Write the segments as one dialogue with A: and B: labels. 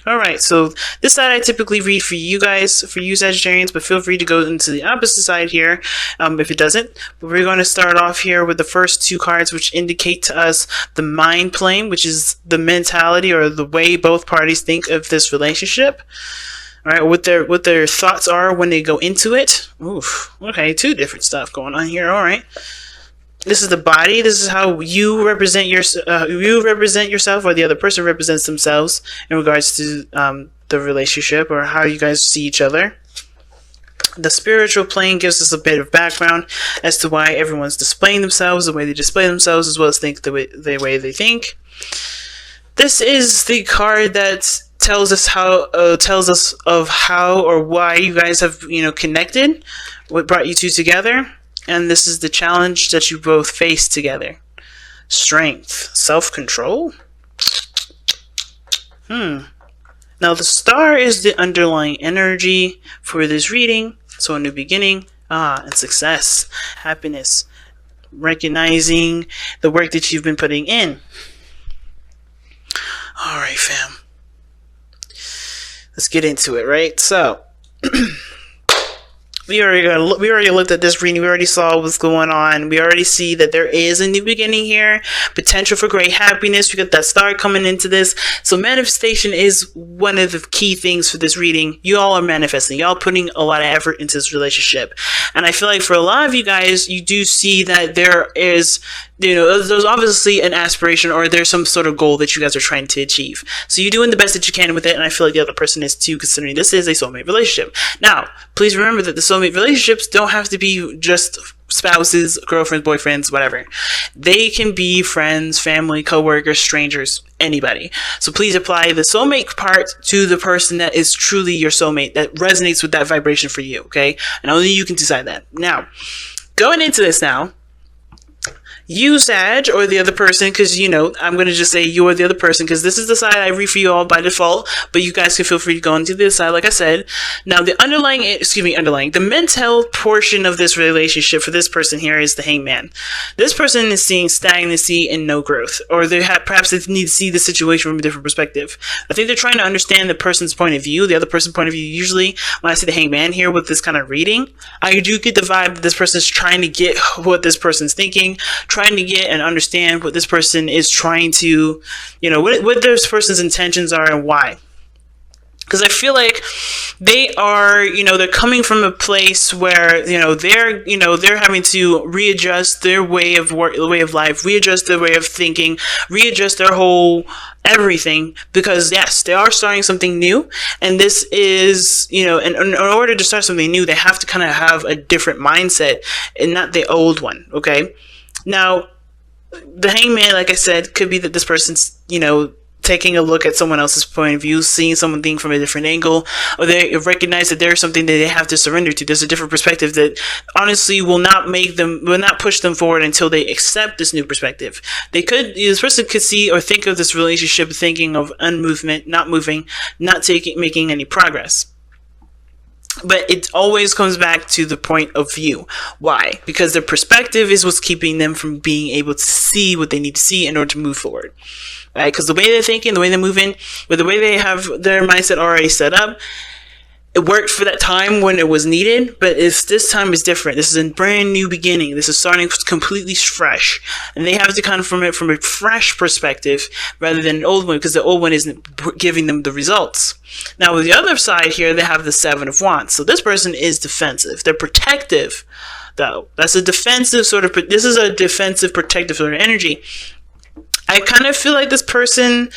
A: Alright, so this side I typically read for you guys, for you Sagittarians, but feel free to go into the opposite side here if it doesn't. But we're going to start off here with the first two cards, which indicate to us the mind plane, which is the mentality or the way both parties think of this relationship. Alright, what their thoughts are when they go into it. Oof, okay, two different stuff going on here, alright. This is the body. This is how you represent yourself, or the other person represents themselves in regards to the relationship, or how you guys see each other. The spiritual plane gives us a bit of background as to why everyone's displaying themselves, the way they display themselves, as well as think the way they think. This is the card that tells us of how or why you guys have connected, what brought you two together. And this is the challenge that you both face together. Strength. Self-control? Now the star is the underlying energy for this reading. So a new beginning. And success. Happiness. Recognizing the work that you've been putting in. Alright, fam. Let's get into it, right? So... We already looked at this reading. We already saw what's going on. We already see that there is a new beginning here. Potential for great happiness. We got that star coming into this. So manifestation is one of the key things for this reading. You all are manifesting. Y'all putting a lot of effort into this relationship. And I feel like for a lot of you guys, you do see that there is... there's obviously an aspiration, or there's some sort of goal that you guys are trying to achieve. So you're doing the best that you can with it, and I feel like the other person is too, considering this is a soulmate relationship. Now, please remember that the soulmate relationships don't have to be just spouses, girlfriends, boyfriends, whatever. They can be friends, family, co-workers, strangers, anybody. So please apply the soulmate part to the person that is truly your soulmate, that resonates with that vibration for you, okay? And only you can decide that. Now, going into this now, you, Sag, or the other person, because, I'm going to just say you or the other person, because this is the side I read for you all by default, but you guys can feel free to go into this side, like I said. Now, the the mental portion of this relationship for this person here is the hangman. This person is seeing stagnancy and no growth, or perhaps they need to see the situation from a different perspective. I think they're trying to understand the person's point of view, the other person's point of view. Usually, when I see the hangman here with this kind of reading, I do get the vibe that this person is trying to get what this person's thinking, trying to get and understand what this person is trying to, what this person's intentions are and why. Because I feel like they are, they're coming from a place where, they're having to readjust their way of life, readjust their way of thinking, readjust their whole everything, because yes, they are starting something new, and this is, in order to start something new, they have to kind of have a different mindset and not the old one, okay? Now, the hangman, like I said, could be that this person's, taking a look at someone else's point of view, seeing something from a different angle, or they recognize that there's something that they have to surrender to. There's a different perspective that honestly will not push them forward until they accept this new perspective. This person could see or think of this relationship thinking of unmovement, not moving, not making any progress. But it always comes back to the point of view. Why? Because their perspective is what's keeping them from being able to see what they need to see in order to move forward. Right? Because the way they're thinking, the way they're moving, with the way they have their mindset already set up, it worked for that time when it was needed, but this time is different. This is a brand new beginning. This is starting completely fresh. And they have to come from it from a fresh perspective rather than an old one, because the old one isn't giving them the results. Now, with the other side here, they have the Seven of Wands. So this person is defensive. They're protective, though. This is a defensive, protective sort of energy. I kind of feel like this person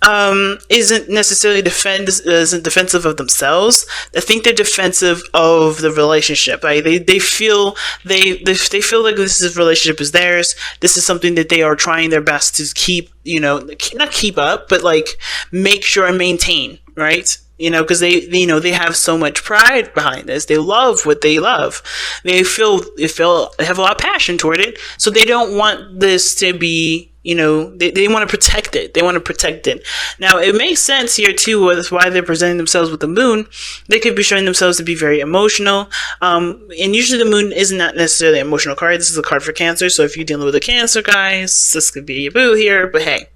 A: isn't necessarily defensive of themselves. I think they're defensive of the relationship. Like they feel like this relationship is theirs. This is something that they are trying their best to keep, not keep up, but like make sure and maintain, right? Because they have so much pride behind this. They love what they love. They have a lot of passion toward it. So they don't want this to be, they want to protect it. They want to protect it. Now, it makes sense here, too, with why they're presenting themselves with the moon. They could be showing themselves to be very emotional. And usually the moon is not necessarily an emotional card. This is a card for Cancer. So if you're dealing with a Cancer, guys, this could be your boo here. But hey,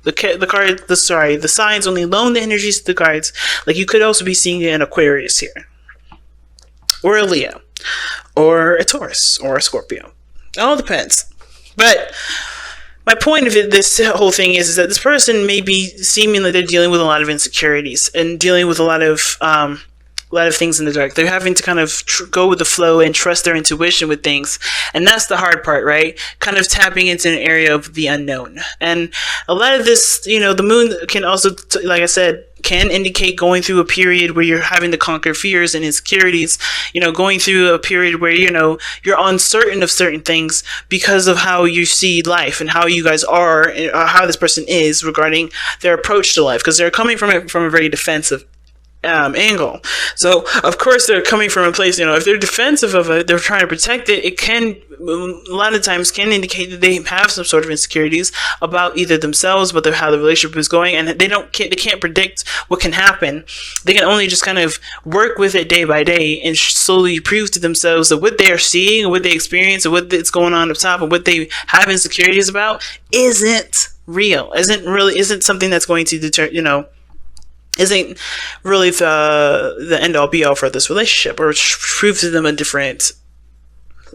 A: the signs only loan the energies to the cards. Like, you could also be seeing an Aquarius here, or a Leo, or a Taurus, or a Scorpio. It all depends. But my point of this whole thing is that this person may be seeming like they're dealing with a lot of insecurities and dealing with a lot of things in the dark. They're having to kind of go with the flow and trust their intuition with things. And that's the hard part, right? Kind of tapping into an area of the unknown. And a lot of this, the moon can also, like I said, can indicate going through a period where you're having to conquer fears and insecurities, going through a period where, you're uncertain of certain things because of how you see life and how you guys are, or how this person is regarding their approach to life, because they're coming from a very defensive angle. So of course they're coming from a place, if they're defensive of it, they're trying to protect it, it can a lot of times can indicate that they have some sort of insecurities about either themselves, but how the relationship is going, and they can't predict what can happen. They can only just kind of work with it day by day and slowly prove to themselves that what they are seeing, or what they experience, or what's going on up top, and what they have insecurities about isn't real, isn't something that's going to deter, isn't really the end all be all for this relationship, or prove to them a different,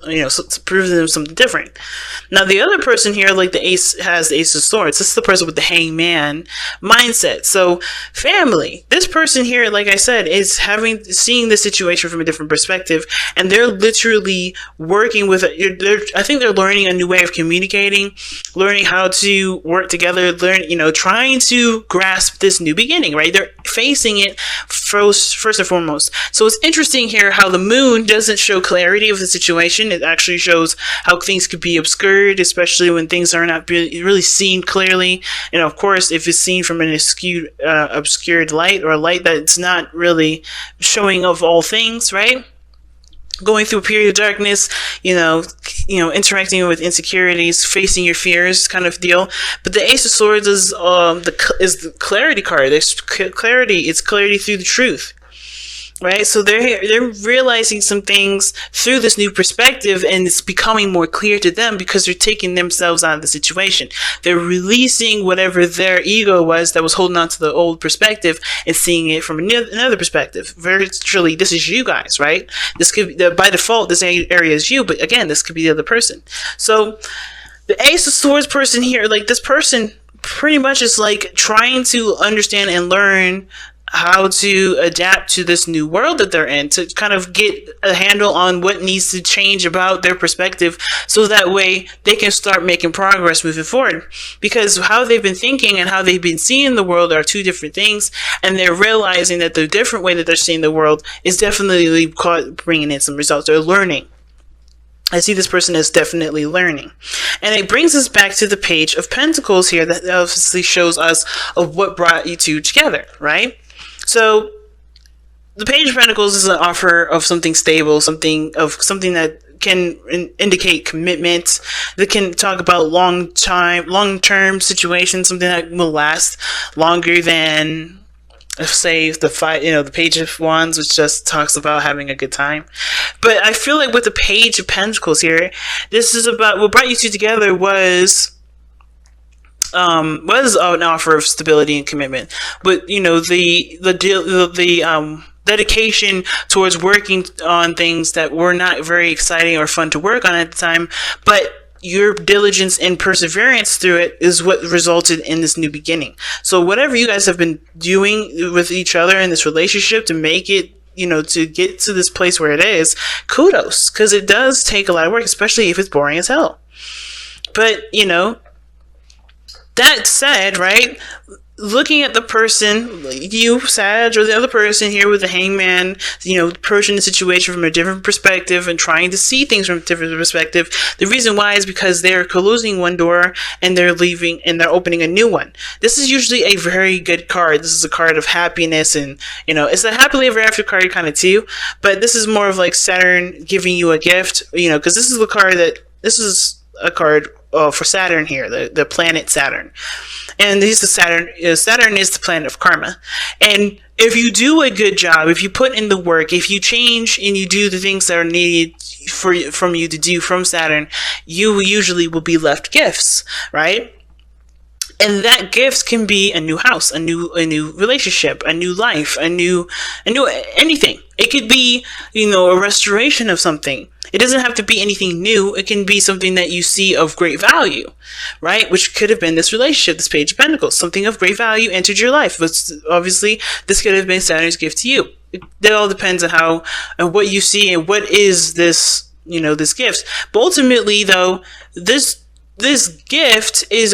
A: to prove to them something different. Now, the other person here, like the ace, has the Ace of Swords. This is the person with the hangman mindset. So, family. This person here, like I said, is seeing the situation from a different perspective, and they're literally working with I think they're learning a new way of communicating, learning how to work together, trying to grasp this new beginning, right? They're facing it first and foremost. So it's interesting here how the moon doesn't show clarity of the situation. It actually shows how things could be obscured, especially when things are not really seen clearly. And of course, if it's seen from an obscured light, or a light that's not really showing of all things, right? Going through a period of darkness, interacting with insecurities, facing your fears, kind of deal. But the Ace of Swords is the clarity card. It's clarity through the truth, right? So they're realizing some things through this new perspective, and it's becoming more clear to them because they're taking themselves out of the situation. They're releasing whatever their ego was that was holding on to the old perspective and seeing it from another perspective. Virtually, this is you guys, right? This could be, by default, this area is you, but again, this could be the other person. So the Ace of Swords person here, like this person pretty much is like trying to understand and learn how to adapt to this new world that they're in, to kind of get a handle on what needs to change about their perspective, so that way they can start making progress moving forward. Because how they've been thinking and how they've been seeing the world are two different things, and they're realizing that the different way that they're seeing the world is definitely bringing in some results. They're learning. I see this person as definitely learning. And it brings us back to the Page of Pentacles here, that obviously shows us of what brought you two together, right? So the Page of Pentacles is an offer of something stable, something that can indicate commitment, that can talk about long-term situations, something that will last longer than, say, the Page of Wands, which just talks about having a good time. But I feel like with the Page of Pentacles here, this is about what brought you two together was an offer of stability and commitment, but the dedication towards working on things that were not very exciting or fun to work on at the time, but your diligence and perseverance through it is what resulted in this new beginning. So whatever you guys have been doing with each other in this relationship to make it, to get to this place where it is, kudos, because it does take a lot of work, especially if it's boring as hell. But that said, right, looking at the person, you, Sag, or the other person here with the Hangman, approaching the situation from a different perspective and trying to see things from a different perspective. The reason why is because they're closing one door and they're leaving and they're opening a new one. This is usually a very good card. This is a card of happiness, and it's a happily ever after card kind of too, but this is more of like Saturn giving you a gift, because this is a card for Saturn here, the planet Saturn. And Saturn is the planet of karma. And if you do a good job, if you put in the work, if you change and you do the things that are needed from you to do from Saturn, you usually will be left gifts, right? And that gift can be a new house, a new relationship, a new life, a new anything. It could be, a restoration of something. It doesn't have to be anything new. It can be something that you see of great value, right? Which could have been this relationship, this Page of Pentacles. Something of great value entered your life. But obviously, this could have been Saturn's gift to you. It all depends on how and what you see and what is this, this gift. But ultimately, though, this gift is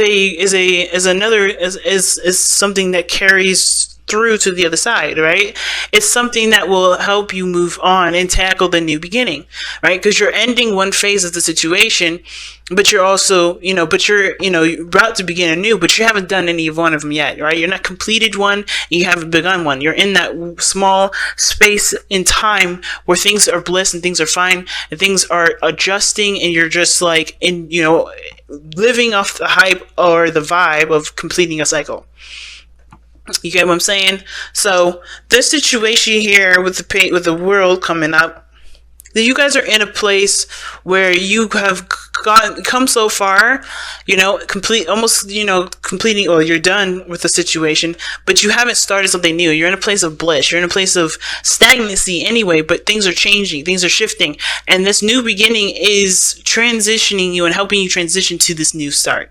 A: something that carries through to the other side, right? It's something that will help you move on and tackle the new beginning, right? Because you're ending one phase of the situation, but you're also, you're about to begin anew, but you haven't done any of one of them yet, right? You're not completed one, and you haven't begun one. You're in that small space in time where things are bliss and things are fine and things are adjusting, and you're just like living off the hype or the vibe of completing a cycle. You get what I'm saying? So this situation here with the world coming up, that you guys are in a place where you have come so far, completing, or you're done with the situation, but you haven't started something new. You're in a place of bliss. You're in a place of stagnancy anyway, but things are changing, things are shifting, and this new beginning is transitioning you and helping you transition to this new start.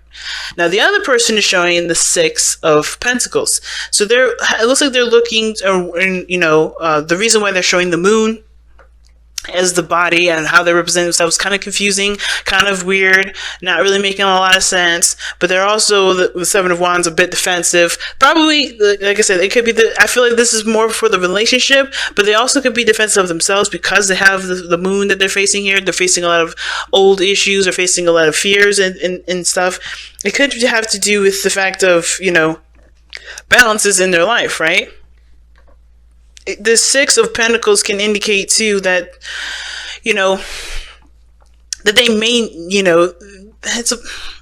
A: Now, the other person is showing the Six of Pentacles. So it looks like they're looking, the reason why they're showing the moon as the body and how they represent themselves, kind of confusing, kind of weird, not really making a lot of sense. But they're also, the Seven of Wands, a bit defensive. Probably, like I said, it could be I feel like this is more for the relationship, but they also could be defensive of themselves because they have the moon that they're facing here. They're facing a lot of old issues, they're facing a lot of fears and stuff. It could have to do with the fact of, balances in their life, right? The Six of Pentacles can indicate too that, that they may,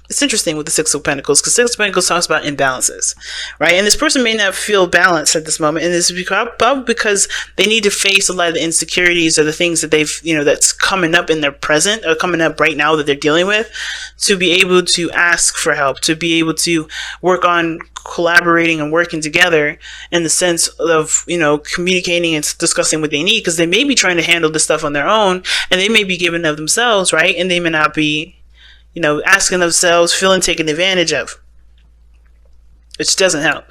A: it's interesting with the Six of Pentacles, because Six of Pentacles talks about imbalances, right? And this person may not feel balanced at this moment, and this is probably because they need to face a lot of the insecurities or the things that they've, that's coming up in their present, or coming up right now that they're dealing with, to be able to ask for help, to be able to work on collaborating and working together in the sense of, communicating and discussing what they need, because they may be trying to handle this stuff on their own, and they may be giving of themselves, right? And they may not be, asking themselves, feeling taken advantage of, which doesn't help.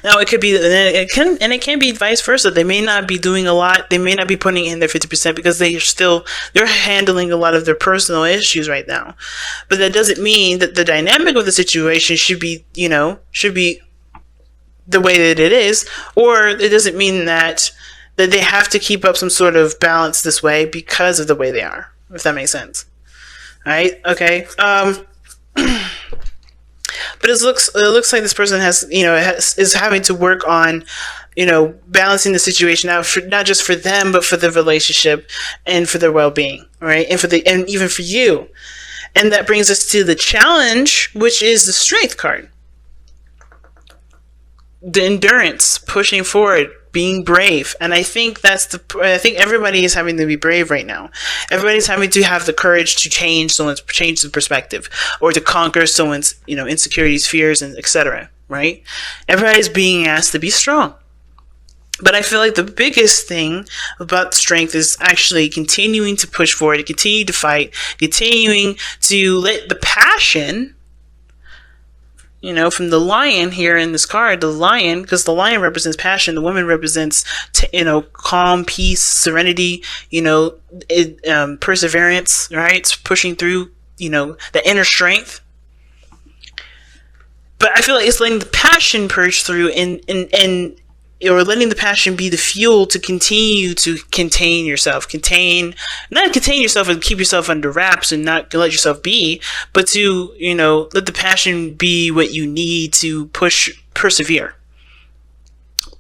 A: Now, it could be, it can be vice versa. They may not be doing a lot. They may not be putting in their 50% because they're handling a lot of their personal issues right now. But that doesn't mean that the dynamic of the situation should be the way that it is, or it doesn't mean that they have to keep up some sort of balance this way because of the way they are, if that makes sense. Right? Okay. But it looks like this person is having to work on, balancing the situation out, not just for them, but for the relationship and for their well-being, right? And even for you. And that brings us to the challenge, which is the Strength card. The endurance, pushing forward, being brave. And I think I think everybody is having to be brave right now. Everybody's having to have the courage to change the perspective, or to conquer someone's, insecurities, fears, and etc. Right? Everybody's being asked to be strong. But I feel like the biggest thing about strength is actually continuing to push forward, continue to fight, continuing to let the passion, from the lion here in this card, the lion, because the lion represents passion, the woman represents, calm, peace, serenity, perseverance, right? It's pushing through, the inner strength. But I feel like it's letting the passion purge through or letting the passion be the fuel to continue to contain yourself. Not contain yourself and keep yourself under wraps and not let yourself be, but to, let the passion be what you need to persevere.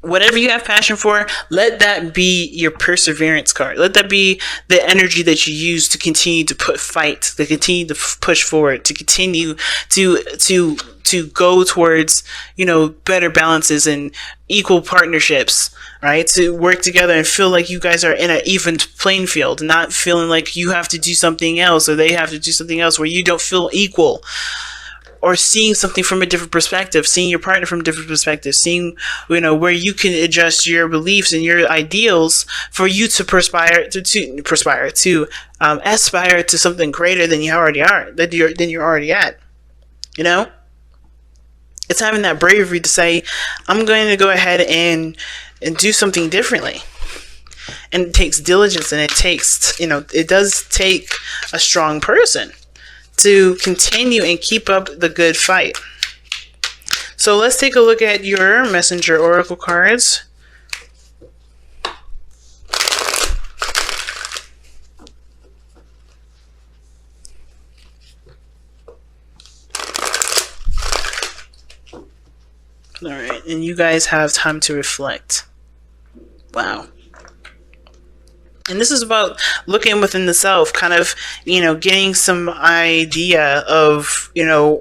A: Whatever you have passion for, let that be your perseverance card. Let that be the energy that you use to continue to to continue to push forward, to continue to go towards, better balances and equal partnerships, right? To work together and feel like you guys are in an even playing field, not feeling like you have to do something else or they have to do something else where you don't feel equal. or seeing something from a different perspective, seeing your partner from a different perspective, seeing, where you can adjust your beliefs and your ideals for you to aspire to something greater than you already are, than you're already at. It's having that bravery to say, I'm going to go ahead and do something differently. And it takes diligence, and it does take a strong person to continue and keep up the good fight. So let's take a look at your Messenger Oracle cards. Alright, and you guys have time to reflect. Wow. And this is about looking within the self, kind of, getting some idea of,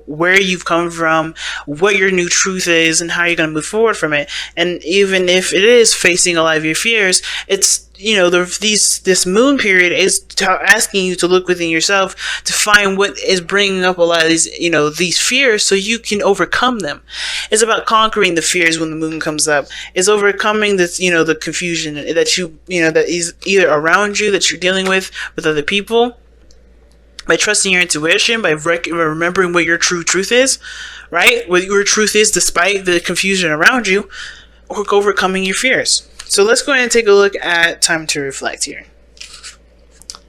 A: where you've come from, what your new truth is, and how you're going to move forward from it. And even if it is facing a lot of your fears, it's, this moon period is asking you to look within yourself to find what is bringing up a lot of these, these fears, so you can overcome them. It's about conquering the fears when the moon comes up. It's overcoming this, the confusion that that is either around you, that you're dealing with other people, by trusting your intuition, by remembering what your true truth is, right? What your truth is despite the confusion around you, or overcoming your fears. So let's go ahead and take a look at time to reflect here.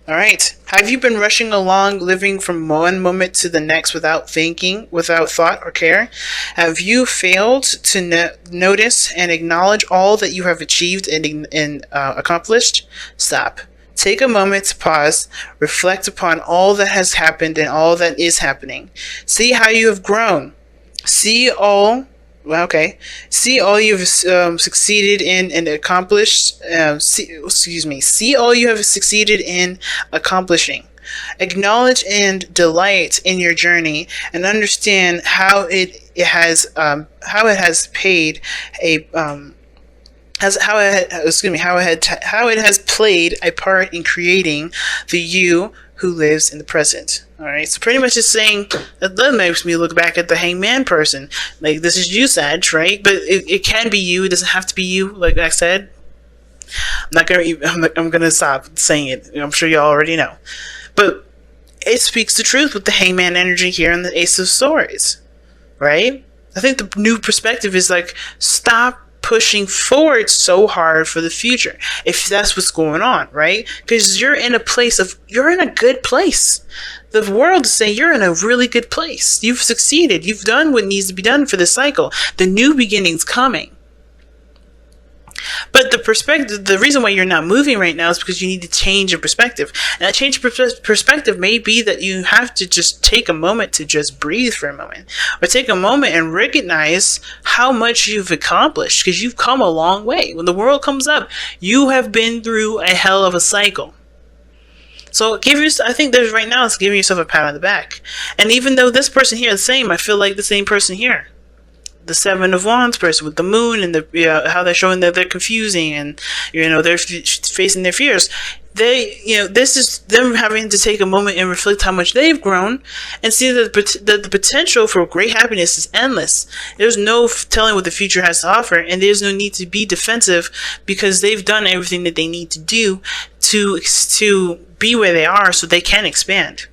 A: All right. Have you been rushing along, living from one moment to the next without thinking, without thought or care? Have you failed to notice and acknowledge all that you have achieved and accomplished? Stop. Take a moment to pause, reflect upon all that has happened and all that is happening. See how you have grown. See all you've succeeded in and accomplished. See all you have succeeded in accomplishing. Acknowledge and delight in your journey, and understand how it has played a part in creating the you who lives in the present. All right, so pretty much just saying that makes me look back at the hangman person. Like, this is you, Sag, right? But it can be you. It doesn't have to be you. Like I said, I'm gonna stop saying it. I'm sure you all already know, but it speaks the truth with the hangman energy here and the Ace of Swords, right? I think the new perspective is like, stop pushing forward so hard for the future, if that's what's going on, right? Because you're in a good place. The world is saying you're in a really good place. You've succeeded. You've done what needs to be done for this cycle. The new beginning's coming. But the reason why you're not moving right now is because you need to change your perspective. And that change of perspective may be that you have to just take a moment to just breathe for a moment, or take a moment and recognize how much you've accomplished, because you've come a long way. When the world comes up, you have been through a hell of a cycle. So I think there's right now, it's giving yourself a pat on the back. And even though this person here is the same, I feel like the same person here. The Seven of Wands person with the moon, and how they're showing that they're confusing, and they're facing their fears. This is them having to take a moment and reflect how much they've grown, and see that the potential for great happiness is endless. There's no telling what the future has to offer, and there's no need to be defensive, because they've done everything that they need to do to be where they are, so they can expand.